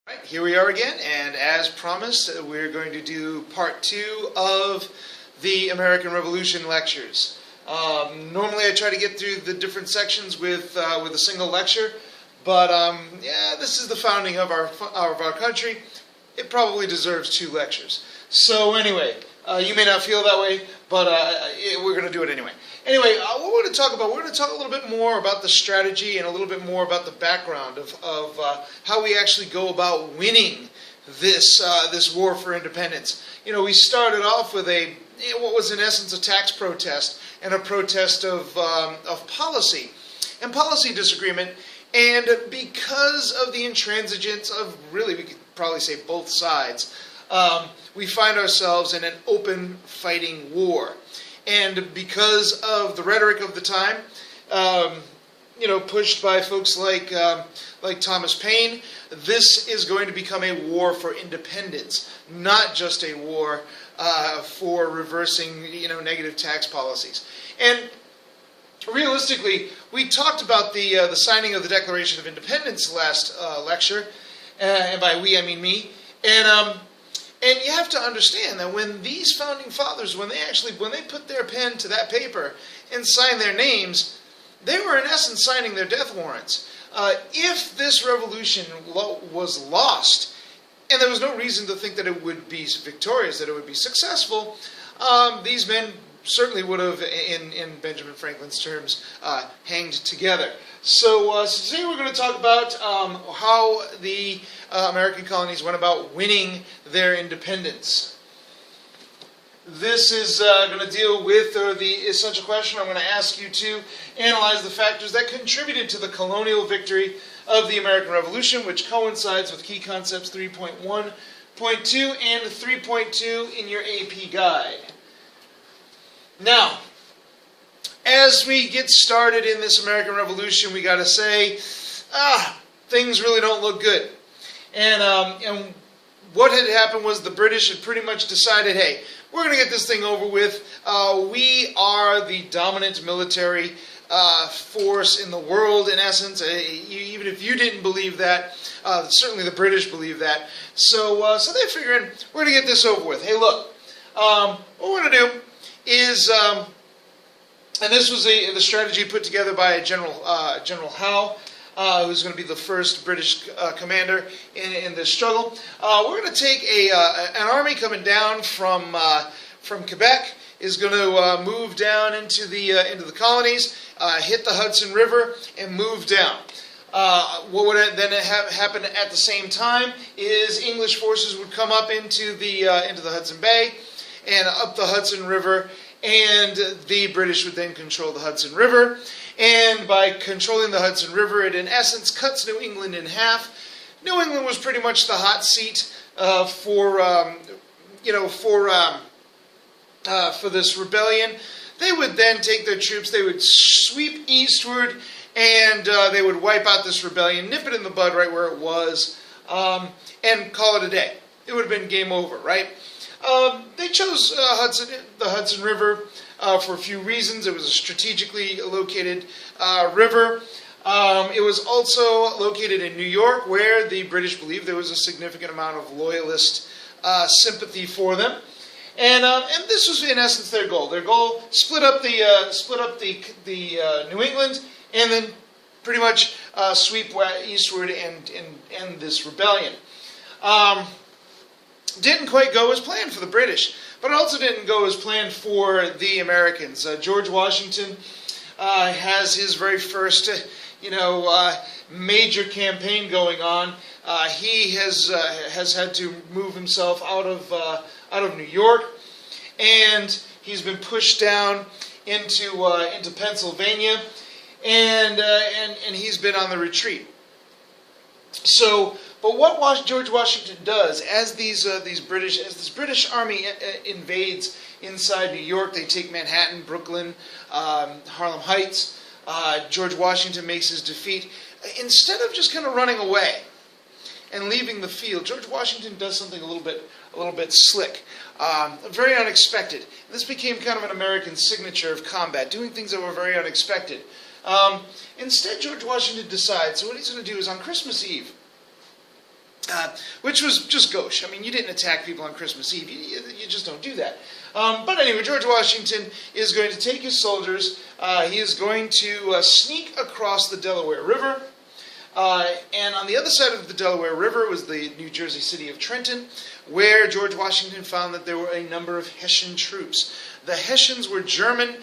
Right, here we are again, and as promised, we're going to do part 2 of the American Revolution lectures. Normally I try to get through the different sections with a single lecture, but yeah, this is the founding of our country. It probably deserves 2 lectures. So anyway, you may not feel that way, but we're going to do it anyway. Anyway, what we're going to talk about, we're going to talk a little bit more about the strategy and a little bit more about the background of how we actually go about winning this war for independence. You know, we started off with what was in essence a tax protest and a protest of policy and policy disagreement. And because of the intransigence of, really, we could probably say both sides, we find ourselves in an open fighting war. And because of the rhetoric of the time, you know, pushed by folks like Thomas Paine, this is going to become a war for independence, not just a war for reversing, you know, negative tax policies. And realistically, we talked about the signing of the Declaration of Independence last lecture, and by we I mean me. And you have to understand that when these founding fathers, when they put their pen to that paper and signed their names, they were in essence signing their death warrants. If this revolution was lost, and there was no reason to think that it would be victorious, that it would be successful, these men certainly would have, in Benjamin Franklin's terms, hanged together. So today we're going to talk about how the American colonies went about winning their independence. This is going to deal with the essential question. I'm going to ask you to analyze the factors that contributed to the colonial victory of the American Revolution, which coincides with Key Concepts 3.1.2 and 3.2 in your AP guide. Now, as we get started in this American Revolution, we got to say, things really don't look good. And what had happened was the British had pretty much decided, hey, we're going to get this thing over with. We are the dominant military force in the world, in essence. Even if you didn't believe that, certainly the British believe that. So they figured, we're going to get this over with. Hey, look, what we're going to do is, and this was the strategy put together by General Howe, who's going to be the first British commander in this struggle. We're going to take an army coming down from Quebec, is going to move down into the colonies, hit the Hudson River, and move down. What would then happen at the same time is English forces would come up into the Hudson Bay and up the Hudson River, and the British would then control the Hudson River. And by controlling the Hudson River, it in essence cuts New England in half. New England was pretty much the hot seat for this rebellion. They would then take their troops, they would sweep eastward, and they would wipe out this rebellion, nip it in the bud right where it was, and call it a day. It would have been game over, right? They chose the Hudson River for a few reasons. It was a strategically located river. It was also located in New York, where the British believed there was a significant amount of loyalist sympathy for them. And this was in essence their goal. Their goal: split up the New England, and then pretty much sweep eastward and end this rebellion. Didn't quite go as planned for the British, but it also didn't go as planned for the Americans. George Washington has his very first, major campaign going on. He has had to move himself out of New York, and he's been pushed down into Pennsylvania, and he's been on the retreat. So, but what George Washington does, as this British army invades inside New York, they take Manhattan, Brooklyn, Harlem Heights. George Washington makes his defeat. Instead of just kind of running away and leaving the field, George Washington does something a little bit slick, very unexpected. This became kind of an American signature of combat, doing things that were very unexpected. Instead, George Washington decides, so what he's going to do is on Christmas Eve, which was just gauche. I mean, you didn't attack people on Christmas Eve. You just don't do that. But anyway, George Washington is going to take his soldiers. He is going to sneak across the Delaware River. And on the other side of the Delaware River was the New Jersey city of Trenton, where George Washington found that there were a number of Hessian troops. The Hessians were German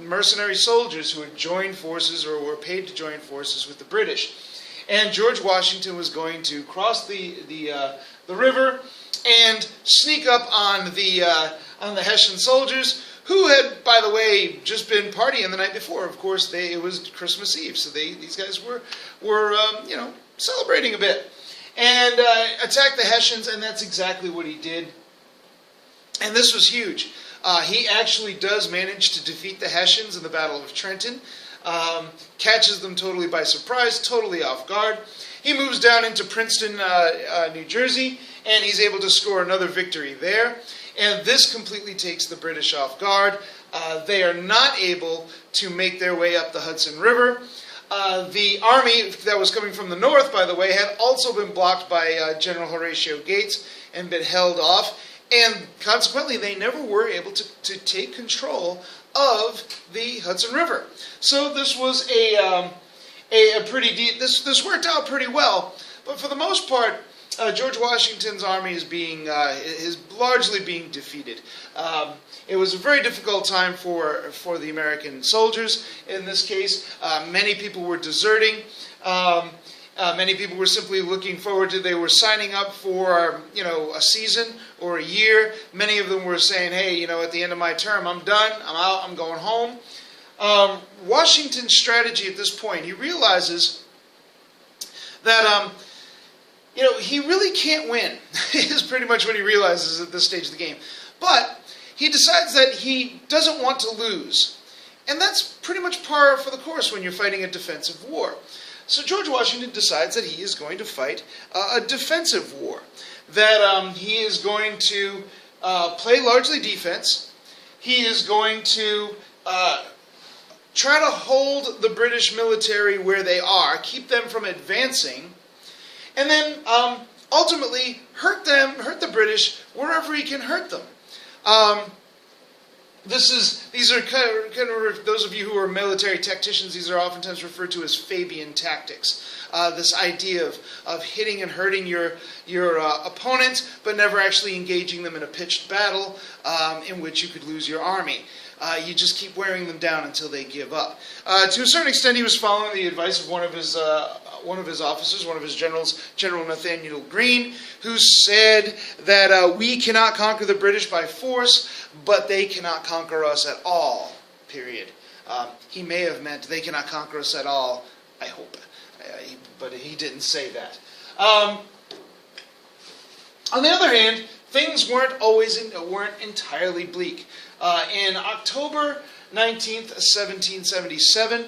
mercenary soldiers who had joined forces or were paid to join forces with the British. And George Washington was going to cross the river and sneak up on the Hessian soldiers, who had, by the way, just been partying the night before. Of course, it was Christmas Eve, so these guys were celebrating a bit, and attacked the Hessians, and that's exactly what he did. And this was huge. He actually does manage to defeat the Hessians in the Battle of Trenton. Catches them totally by surprise, totally off guard. He moves down into Princeton, New Jersey, and he's able to score another victory there. And this completely takes the British off guard. They are not able to make their way up the Hudson River. The army that was coming from the north, by the way, had also been blocked by General Horatio Gates and been held off. And consequently, they never were able to take control of the Hudson River. So this was this worked out pretty well. But for the most part, George Washington's army is largely being defeated. It was a very difficult time for the American soldiers. In this case, many people were deserting. Many people were simply looking forward to, they were signing up for, a season or a year. Many of them were saying, hey, at the end of my term, I'm done, I'm out, I'm going home. Washington's strategy at this point, he realizes that, he really can't win, is pretty much what he realizes at this stage of the game. But he decides that he doesn't want to lose. And that's pretty much par for the course when you're fighting a defensive war. So George Washington decides that he is going to fight a defensive war. That he is going to play largely defense. He is going to try to hold the British military where they are, keep them from advancing, and then ultimately hurt the British wherever he can hurt them. These are kind of those of you who are military tacticians, these are oftentimes referred to as Fabian tactics. This idea of hitting and hurting your opponent, but never actually engaging them in a pitched battle in which you could lose your army. You just keep wearing them down until they give up. To a certain extent, he was following the advice of one of his officers, one of his generals, General Nathaniel Greene, who said that we cannot conquer the British by force, but they cannot conquer us at all, period. He may have meant they cannot conquer us at all, I hope, but he didn't say that. On the other hand, things weren't entirely bleak. In October 19th, 1777,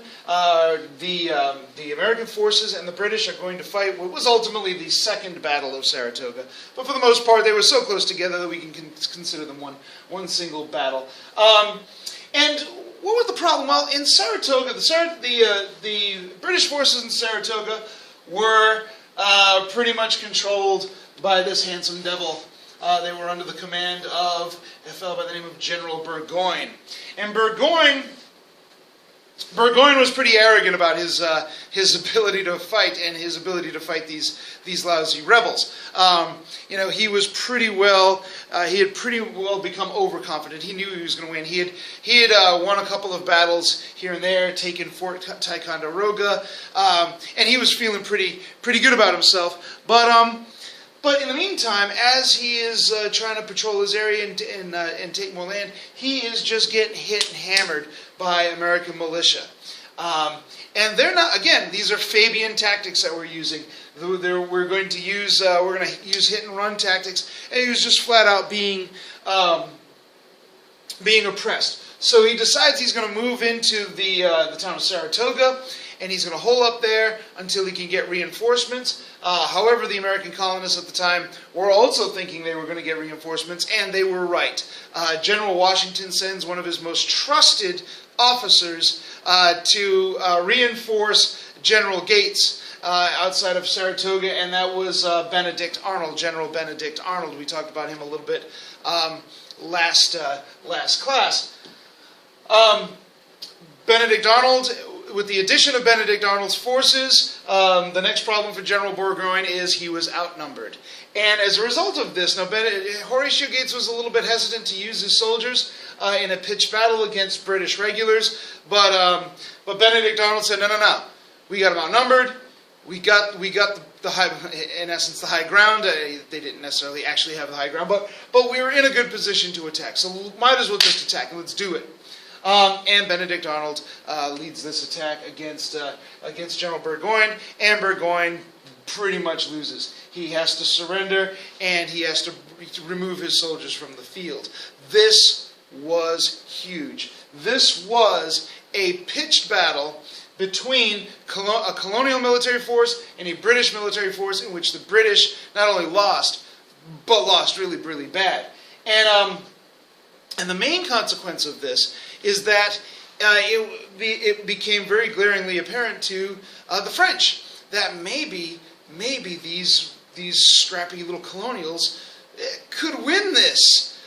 the American forces and the British are going to fight what was ultimately the Second Battle of Saratoga. But for the most part, they were so close together that we can consider them one single battle. And what was the problem? Well, in Saratoga, the British forces in Saratoga were pretty much controlled by this handsome devil. They were under the command of a fellow by the name of General Burgoyne. And Burgoyne was pretty arrogant about his ability to fight and his ability to fight these lousy rebels. He was pretty well. He had pretty well become overconfident. He knew he was going to win. He had won a couple of battles here and there, taken Fort Ticonderoga, and he was feeling pretty good about himself. But in the meantime, as he is trying to patrol his area and take more land, he is just getting hit and hammered by American militia. And they're not, again, these are Fabian tactics that we're using. We're going to use hit and run tactics, and he was just flat out being oppressed. So he decides he's going to move into the town of Saratoga, and he's going to hole up there until he can get reinforcements. However, the American colonists at the time were also thinking they were going to get reinforcements, and they were right. General Washington sends one of his most trusted officers to reinforce General Gates outside of Saratoga, and that was Benedict Arnold, General Benedict Arnold. We talked about him a little bit last class. Benedict Arnold, with the addition of Benedict Arnold's forces, the next problem for General Burgoyne is he was outnumbered. And as a result of this, now Horatio Gates was a little bit hesitant to use his soldiers in a pitched battle against British regulars, but Benedict Arnold said, no, we got them outnumbered. We got the high, in essence, the high ground. They didn't necessarily actually have the high ground, but we were in a good position to attack. So might as well just attack, and let's do it. And Benedict Arnold leads this attack against General Burgoyne, and Burgoyne pretty much loses. He has to surrender, and he has to remove his soldiers from the field. This was huge. This was a pitched battle between a colonial military force and a British military force, in which the British not only lost, but lost really, really bad. And the main consequence of this is that it became very glaringly apparent to the French that maybe these scrappy little colonials could win this.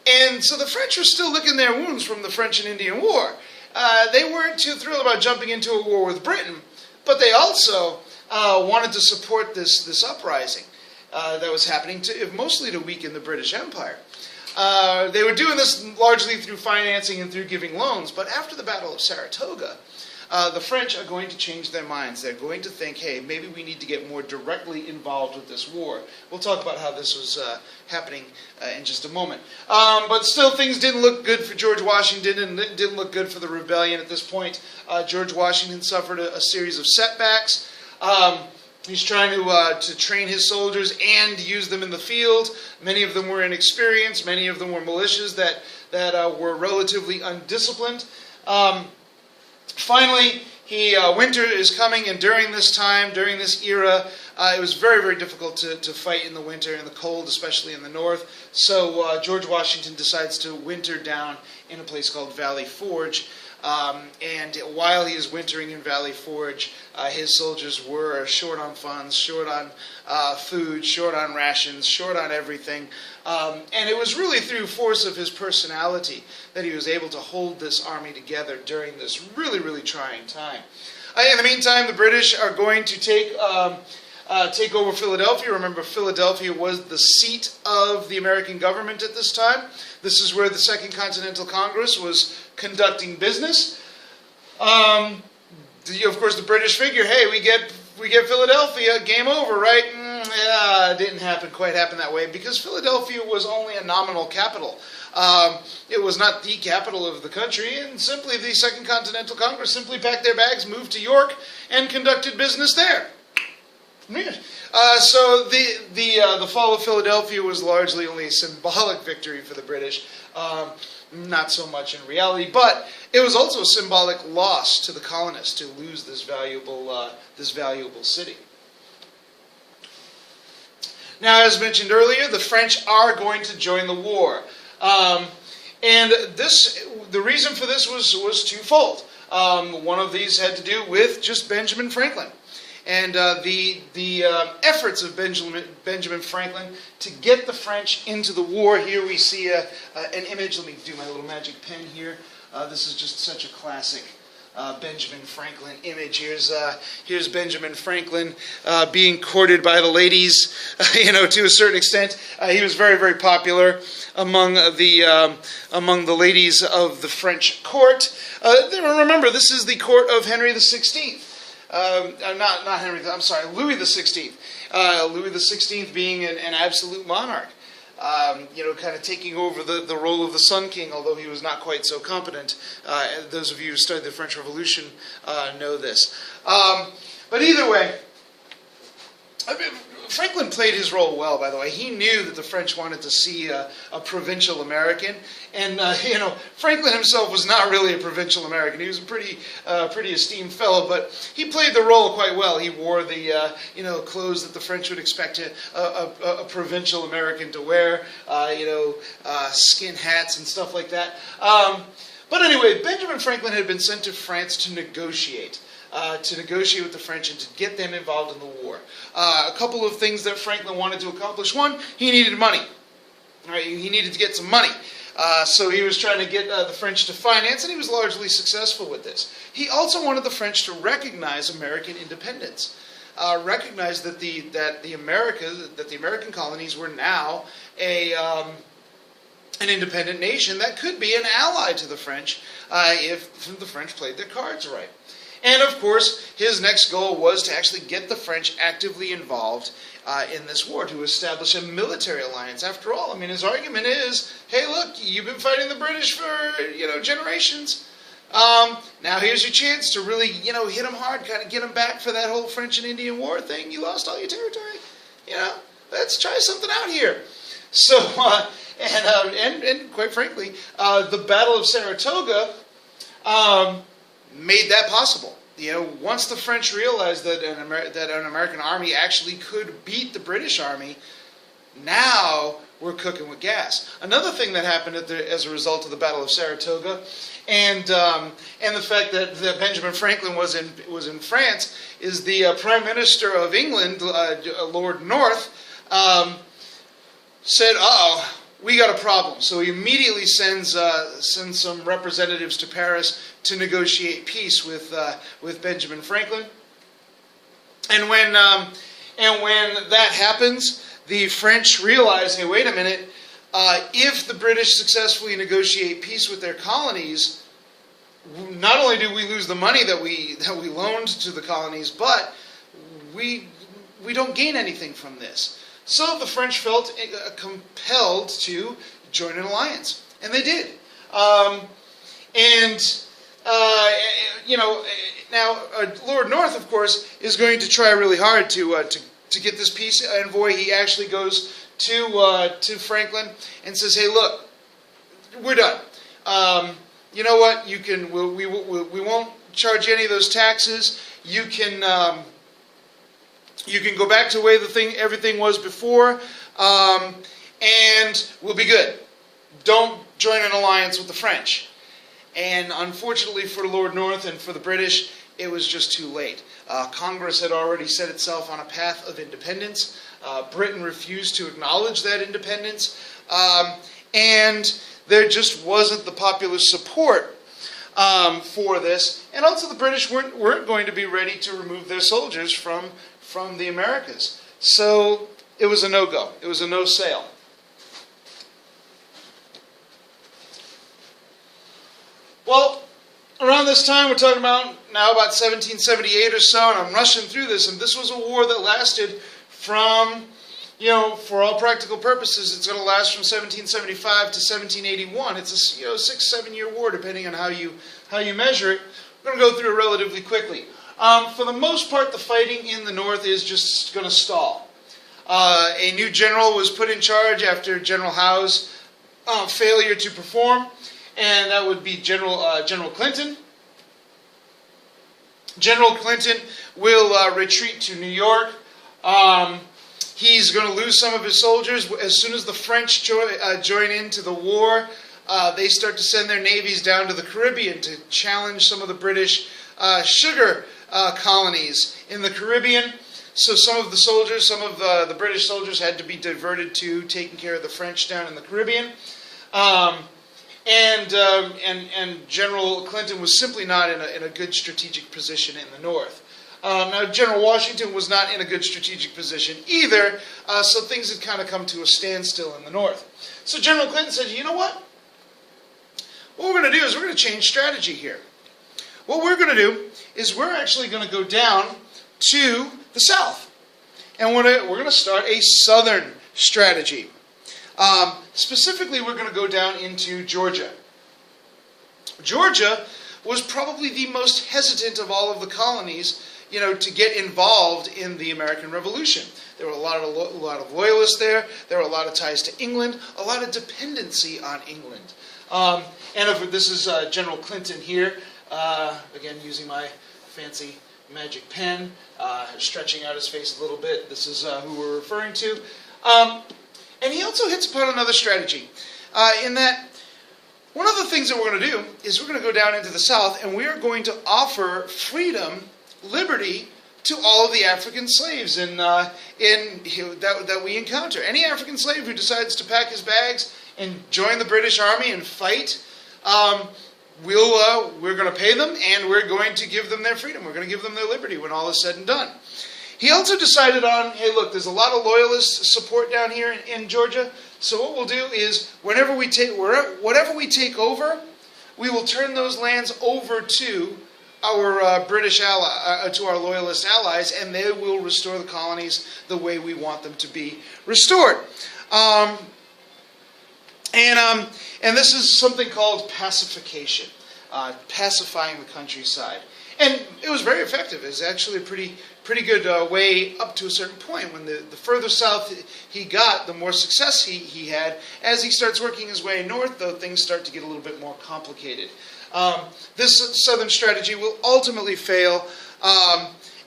And so the French were still licking their wounds from the French and Indian War. They weren't too thrilled about jumping into a war with Britain, but they also wanted to support this uprising that was happening, mostly to weaken the British Empire. They were doing this largely through financing and through giving loans, but after the Battle of Saratoga, the French are going to change their minds. They're going to think, hey, maybe we need to get more directly involved with this war. We'll talk about how this was happening in just a moment. But still, things didn't look good for George Washington, and didn't look good for the rebellion at this point. George Washington suffered a series of setbacks. He's trying to train his soldiers and use them in the field. Many of them were inexperienced. Many of them were militias that were relatively undisciplined. Finally, winter is coming, and during this time, during this era, it was very, very difficult to fight in the winter, in the cold, especially in the north. So George Washington decides to winter down in a place called Valley Forge. And while he is wintering in Valley Forge, his soldiers were short on funds, short on food, short on rations, short on everything. And it was really through force of his personality that he was able to hold this army together during this really, really trying time. In the meantime, the British are going to take over Philadelphia. Remember, Philadelphia was the seat of the American government at this time. This is where the Second Continental Congress was conducting business. Of course, the British figure, hey, we get Philadelphia, game over, right? It didn't quite happen that way, because Philadelphia was only a nominal capital. It was not the capital of the country, and simply the Second Continental Congress simply packed their bags, moved to York, and conducted business there. So the fall of Philadelphia was largely only a symbolic victory for the British, not so much in reality, but it was also a symbolic loss to the colonists to lose this valuable city. Now, as mentioned earlier, the French are going to join the war, and the reason for this was twofold. One of these had to do with just Benjamin Franklin. And the efforts of Benjamin Franklin to get the French into the war. Here we see an image. Let me do my little magic pen here. This is just such a classic Benjamin Franklin image. Here's Benjamin Franklin being courted by the ladies. To a certain extent, he was very, very popular among the ladies of the French court. Remember, this is the court of Henry XVI. Not Henry. I'm sorry, Louis XVI. Louis XVI being an absolute monarch, kind of taking over the role of the Sun King, although he was not quite so competent. Those of you who studied the French Revolution know this. But either way, Franklin played his role well, by the way. He knew that the French wanted to see a provincial American. And, Franklin himself was not really a provincial American. He was a pretty esteemed fellow, but he played the role quite well. He wore the, clothes that the French would expect a provincial American to wear, skin hats and stuff like that. But anyway, Benjamin Franklin had been sent to France to negotiate. to negotiate with the French and to get them involved in the war. A couple of things that Franklin wanted to accomplish. One, he needed money. All right, he needed to get some money. So he was trying to get the French to finance, and he was largely successful with this. He also wanted the French to recognize American independence, recognize that the American colonies were now an independent nation that could be an ally to the French if the French played their cards right. And of course, his next goal was to actually get the French actively involved in this war, to establish a military alliance. After all, I mean, his argument is, hey, look, you've been fighting the British for, generations. Now here's your chance to really, hit them hard, kind of get them back for that whole French and Indian War thing. You lost all your territory. Let's try something out here. So, and quite frankly, the Battle of Saratoga made that possible. Once the French realized that an American army actually could beat the British army, now we're cooking with gas. Another thing that happened as a result of the Battle of Saratoga, and the fact that Benjamin Franklin was in France, is the Prime Minister of England, Lord North, said, "Uh-oh, we got a problem." So he immediately sends some representatives to Paris to negotiate peace with Benjamin Franklin. And when that happens, the French realize, hey, wait a minute, if the British successfully negotiate peace with their colonies, not only do we lose the money that we loaned to the colonies, but we don't gain anything from this. So the French felt compelled to join an alliance, and they did. Now Lord North, of course, is going to try really hard to get this peace envoy. He actually goes to Franklin and says, "Hey, look, we're done. You know what? We won't charge you any of those taxes. You can go back to the way everything was before, and we'll be good. Don't join an alliance with the French." And unfortunately for Lord North and for the British, it was just too late. Congress had already set itself on a path of independence. Britain refused to acknowledge that independence, and there just wasn't the popular support for this. And also the British weren't going to be ready to remove their soldiers from the Americas. So it was a no-go. It was a no-sail. Well, around this time, we're talking about 1778 or so, and I'm rushing through this, and this was a war that lasted from, for all practical purposes, it's going to last from 1775 to 1781. It's a 6-7 year war, depending on how you measure it. We're going to go through it relatively quickly. For the most part, the fighting in the north is just going to stall. A new general was put in charge after General Howe's failure to perform, and that would be General Clinton. General Clinton will retreat to New York. He's going to lose some of his soldiers. As soon as the French join into the war, they start to send their navies down to the Caribbean to challenge some of the British sugar colonies in the Caribbean. So some of the British soldiers had to be diverted to taking care of the French down in the Caribbean. And General Clinton was simply not in a good strategic position in the north. Now, General Washington was not in a good strategic position either, so things had kind of come to a standstill in the north. So General Clinton said, you know what? What we're going to do is we're going to change strategy here. What we're going to do is we're actually going to go down to the south. And we're going to start a southern strategy. Specifically, we're going to go down into Georgia. Georgia was probably the most hesitant of all of the colonies, to get involved in the American Revolution. There were a lot of loyalists there. There were a lot of ties to England, a lot of dependency on England. This is General Clinton here, again using my fancy magic pen, stretching out his face a little bit. This is who we're referring to. And he also hits upon another strategy, in that one of the things that we're going to do is we're going to go down into the south, and we are going to offer freedom liberty to all of the African slaves that we encounter. Any African slave who decides to pack his bags and join the British Army and fight, we're going to pay them, and we're going to give them their freedom. We're going to give them their liberty when all is said and done. He also decided on, hey, look, there's a lot of loyalist support down here in Georgia, so what we'll do is whatever we take over, we will turn those lands over to our British to our loyalist allies, and they will restore the colonies the way we want them to be restored. And this is something called pacification, pacifying the countryside. And it was very effective. It was actually a pretty good way up to a certain point. When the further south he got, the more success he had. As he starts working his way north, though, things start to get a little bit more complicated. This southern strategy will ultimately fail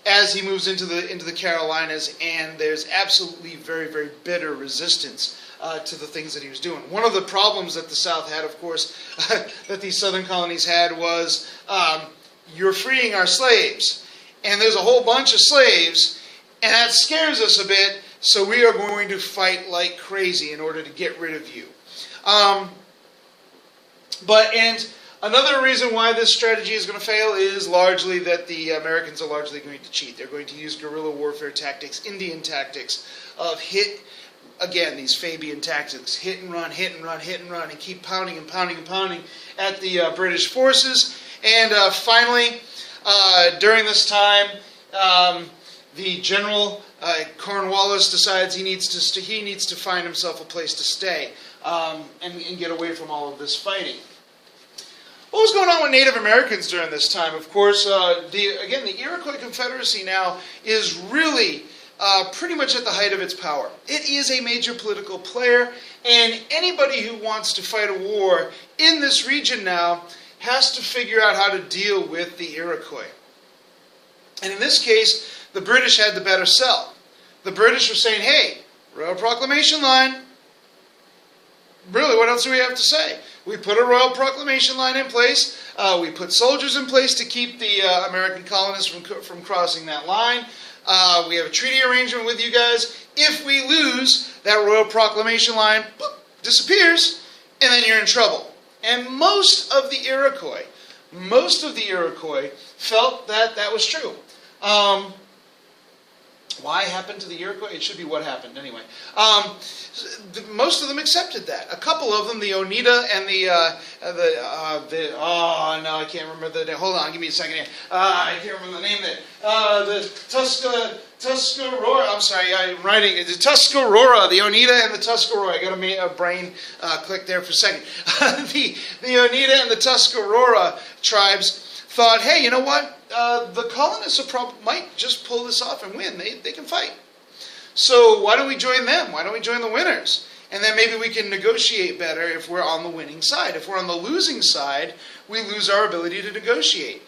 as he moves into the Carolinas, and there's absolutely very, very bitter resistance to the things that he was doing. One of the problems that the South had, of course, that these southern colonies had was, you're freeing our slaves, and there's a whole bunch of slaves, and that scares us a bit, so we are going to fight like crazy in order to get rid of you. And another reason why this strategy is going to fail is largely that the Americans are largely going to cheat. They're going to use guerrilla warfare tactics, Indian tactics, of again, these Fabian tactics, hit and run, hit and run, hit and run, and keep pounding and pounding and pounding at the British forces. And finally, during this time, the General Cornwallis decides he needs to find himself a place to stay and get away from all of this fighting. What was going on with Native Americans during this time? Of course, the Iroquois Confederacy now is really pretty much at the height of its power. It is a major political player, and anybody who wants to fight a war in this region now has to figure out how to deal with the Iroquois. And in this case, the British had the better sell. The British were saying, hey, Royal Proclamation line. Really, what else do we have to say? We put a Royal Proclamation line in place. We put soldiers in place to keep the American colonists from crossing that line. We have a treaty arrangement with you guys. If we lose, that Royal Proclamation line disappears, and then you're in trouble. And most of the Iroquois felt that that was true. Why happened to the Iroquois? It should be what happened anyway. Most of them accepted that. A couple of them, the Oneida and I can't remember the name. Hold on, give me a second here. I can't remember the name of it. The Tuscarora. I'm sorry, I'm writing it. The Tuscarora, the Oneida and the Tuscarora. I got a brain click there for a second. The Oneida and the Tuscarora tribes thought, hey, you know what? The colonists might just pull this off and win. They can fight. So why don't we join them? Why don't we join the winners? And then maybe we can negotiate better if we're on the winning side. If we're on the losing side, we lose our ability to negotiate.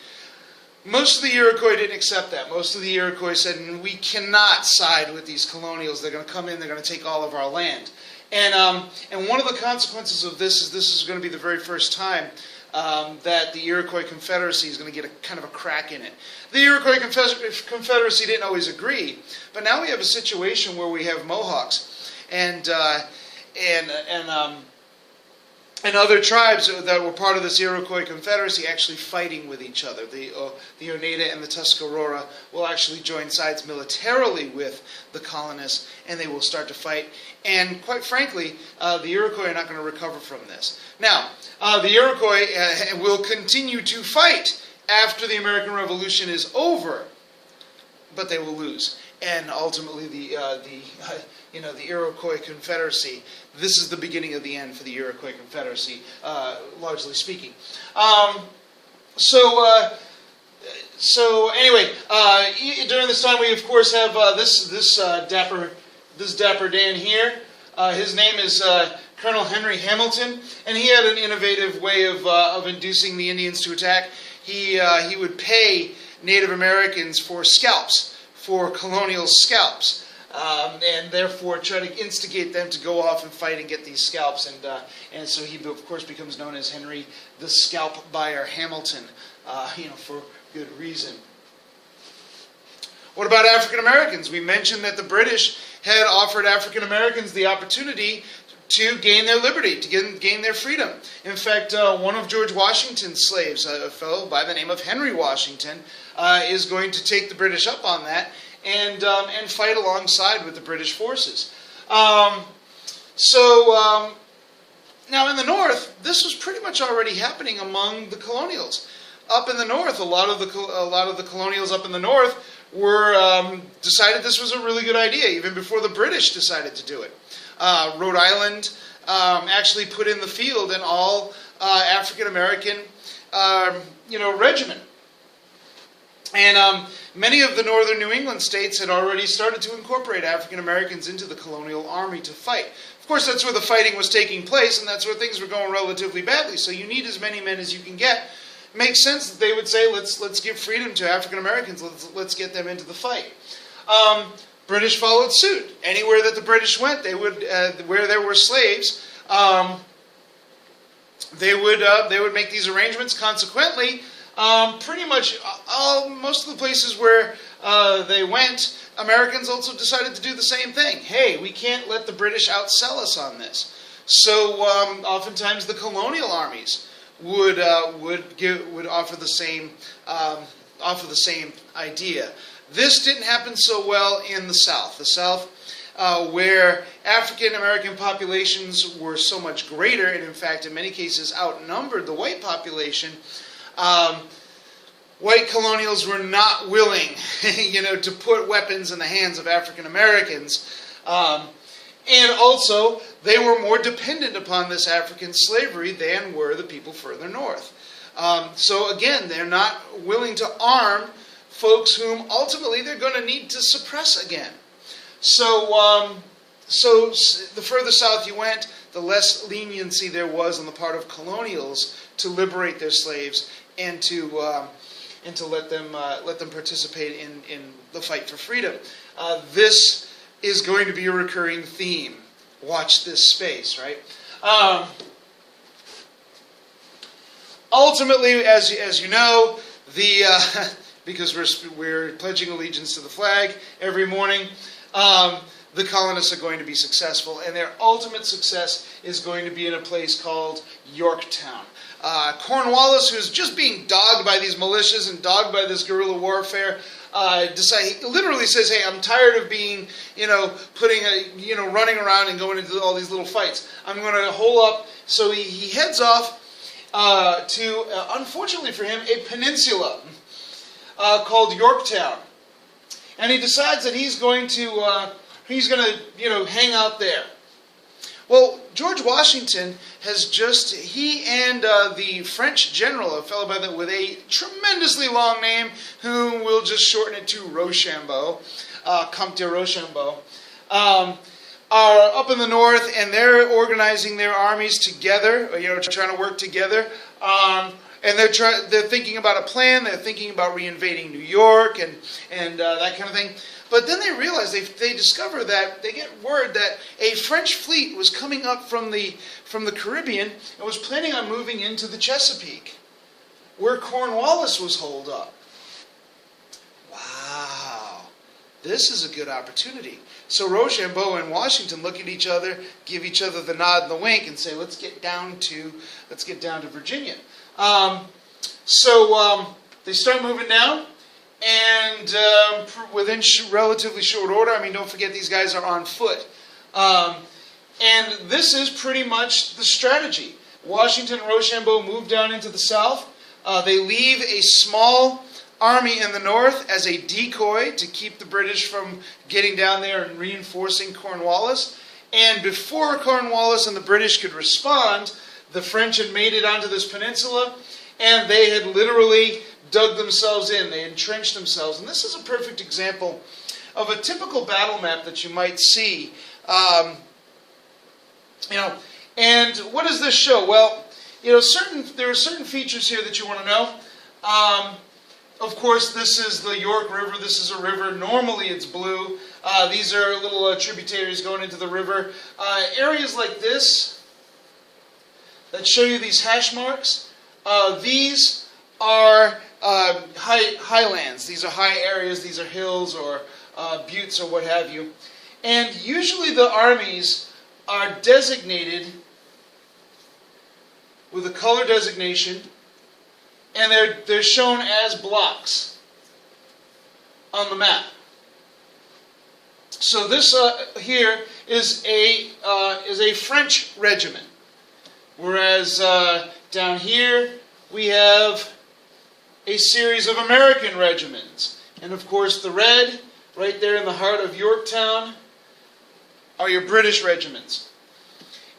Most of the Iroquois didn't accept that. Most of the Iroquois said, we cannot side with these colonials. They're going to come in, they're going to take all of our land. And one of the consequences of this is going to be the very first time that the Iroquois Confederacy is going to get a kind of a crack in it. The Iroquois Confederacy didn't always agree, but now we have a situation where we have Mohawks and other tribes that were part of this Iroquois Confederacy actually fighting with each other. The Oneida and the Tuscarora will actually join sides militarily with the colonists, and they will start to fight. And quite frankly, the Iroquois are not going to recover from this. Now, the Iroquois will continue to fight after the American Revolution is over, but they will lose. And ultimately, the Iroquois Confederacy, this is the beginning of the end for the Iroquois Confederacy, largely speaking. So anyway, during this time, we of course have this dapper Dan here. His name is Colonel Henry Hamilton, and he had an innovative way of inducing the Indians to attack. He would pay Native Americans for scalps, for colonial scalps, and therefore try to instigate them to go off and fight and get these scalps. And so he, of course, becomes known as Henry the Scalp Buyer Hamilton, for good reason. What about African Americans? We mentioned that the British had offered African Americans the opportunity to gain their liberty, to gain their freedom. In fact, one of George Washington's slaves, a fellow by the name of Henry Washington, is going to take the British up on that and fight alongside with the British forces. Now in the North, this was pretty much already happening among the colonials. Up in the North, a lot of the colonials up in the North were decided this was a really good idea, even before the British decided to do it. Rhode Island actually put in the field an all African American regiment. And many of the northern New England states had already started to incorporate African Americans into the colonial army to fight. Of course, that's where the fighting was taking place, and that's where things were going relatively badly. So you need as many men as you can get. It makes sense that they would say, let's give freedom to African Americans. Let's get them into the fight. British followed suit. Anywhere that the British went, they would where there were slaves, they would make these arrangements. Consequently, pretty much most of the places where they went, Americans also decided to do the same thing. Hey, we can't let the British outsell us on this. So oftentimes the colonial armies would offer the same idea. This didn't happen so well in the South. The South, where African American populations were so much greater, and in fact, in many cases, outnumbered the white population. White colonials were not willing, to put weapons in the hands of African Americans, and also they were more dependent upon this African slavery than were the people further north. So again, they're not willing to arm folks whom ultimately they're going to need to suppress again. So the further south you went, the less leniency there was on the part of colonials to liberate their slaves and to let them participate in the fight for freedom. This is going to be a recurring theme. Watch this space, right? Ultimately, as you know, because we're pledging allegiance to the flag every morning, the colonists are going to be successful, and their ultimate success is going to be in a place called Yorktown. Cornwallis, who's just being dogged by these militias and dogged by this guerrilla warfare, he literally says, "Hey, I'm tired of being, running around and going into all these little fights. I'm going to hole up." So he heads off to, unfortunately for him, a peninsula called Yorktown, and he decides that he's going to hang out there. Well, George Washington he and the French general, a fellow with a tremendously long name, whom we'll just shorten it to Rochambeau, Comte de Rochambeau, are up in the north, and they're organizing their armies together, trying to work together. And they're thinking about a plan. They're thinking about reinvading New York and that kind of thing. But then they realize they discover that they get word that a French fleet was coming up from the Caribbean and was planning on moving into the Chesapeake, where Cornwallis was holed up. Wow, this is a good opportunity. So Rochambeau and Washington look at each other, give each other the nod and the wink, and say, "Let's get down to Virginia." So they start moving down, and within relatively short order, don't forget these guys are on foot. And this is pretty much the strategy. Washington and Rochambeau move down into the south. They leave a small army in the north as a decoy to keep the British from getting down there and reinforcing Cornwallis. And before Cornwallis and the British could respond, the French had made it onto this peninsula, and they had literally dug themselves in. They entrenched themselves. And this is a perfect example of a typical battle map that you might see. And what does this show? Well, there are certain features here that you want to know. Of course, this is the York River. This is a river. Normally it's blue. These are little tributaries going into the river. Areas like this that show you these hash marks, these are highlands. These are high areas. These are hills or buttes or what have you. And usually the armies are designated with a color designation, and they're shown as blocks on the map. So this here is a French regiment, whereas down here we have a series of American regiments. And of course the red, right there in the heart of Yorktown, are your British regiments.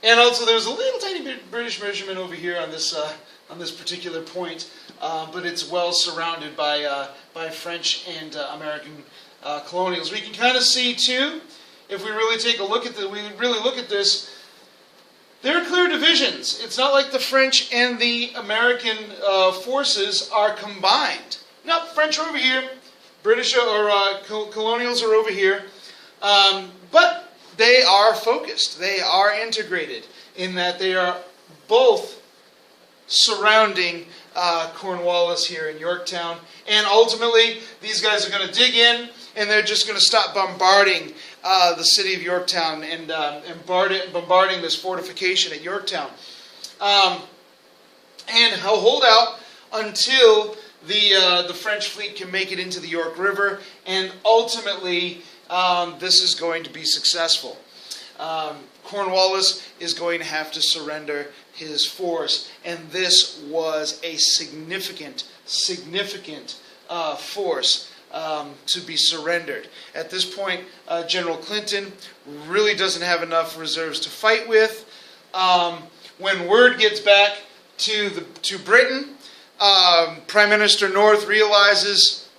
And also there's a little tiny bit British regiment over here on this particular point, but it's well surrounded by French and American colonials. We can kind of see too, if we really take a look at this, there are clear divisions. It's not like the French and the American forces are combined. No, French are over here, British or colonials are over here, but they are focused. They are integrated in that they are both surrounding Cornwallis here in Yorktown. And ultimately, these guys are going to dig in, and they're just going to stop bombarding the city of Yorktown and bombarding this fortification at Yorktown. And he'll hold out until the French fleet can make it into the York River, and ultimately this is going to be successful. Cornwallis is going to have to surrender his force, and this was a significant force to be surrendered. At this point, General Clinton really doesn't have enough reserves to fight with. When word gets back to Britain, Prime Minister North realizes,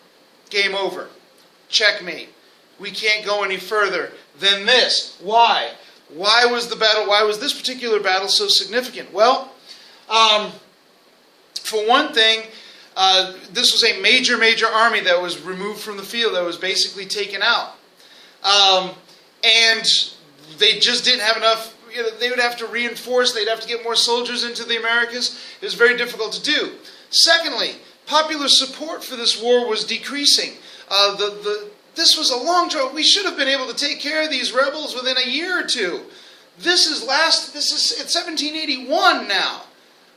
game over, checkmate. We can't go any further than this. Why? Why was this particular battle so significant? Well, for one thing, this was a major army that was removed from the field, that was basically taken out. And they just didn't have enough, they would have to reinforce, they'd have to get more soldiers into the Americas. It was very difficult to do. Secondly, popular support for this war was decreasing. This was a long time. We should have been able to take care of these rebels within a year or two. It's 1781 now.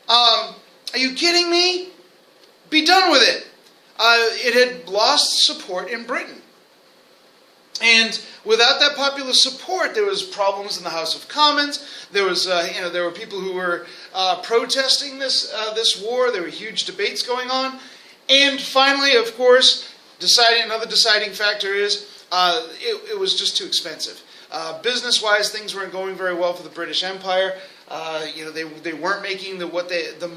Are you kidding me? Be done with it. It had lost support in Britain. And without that popular support, there was problems in the House of Commons. There was, there were people who were protesting this war. There were huge debates going on. And finally, of course, another deciding factor is it was just too expensive. Business-wise, things weren't going very well for the British Empire. They weren't making the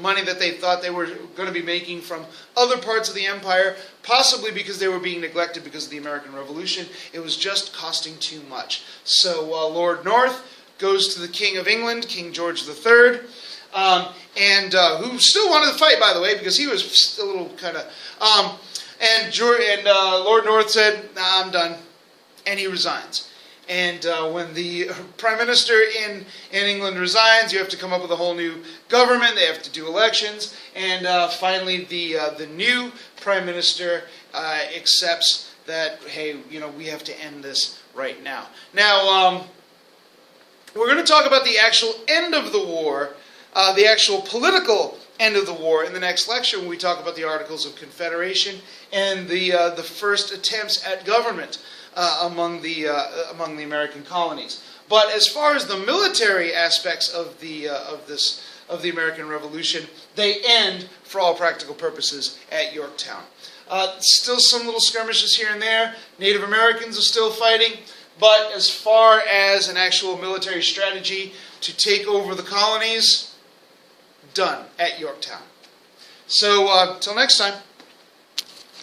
money that they thought they were going to be making from other parts of the empire, possibly because they were being neglected because of the American Revolution. It was just costing too much. So Lord North goes to the King of England, King George III, who still wanted to fight, by the way, because he was still a little kind of... Lord North said, "Nah, I'm done," and he resigns. And when the Prime Minister in England resigns, you have to come up with a whole new government. They have to do elections, and finally the new Prime Minister accepts that, hey, we have to end this right now. Now we're going to talk about the actual end of the war, the actual political end of the war in the next lecture, when we talk about the Articles of Confederation and the first attempts at government among the American colonies. But as far as the military aspects of the American Revolution, they end, for all practical purposes, at Yorktown. Still some little skirmishes here and there. Native Americans are still fighting, but as far as an actual military strategy to take over the colonies, done at Yorktown. So, till next time.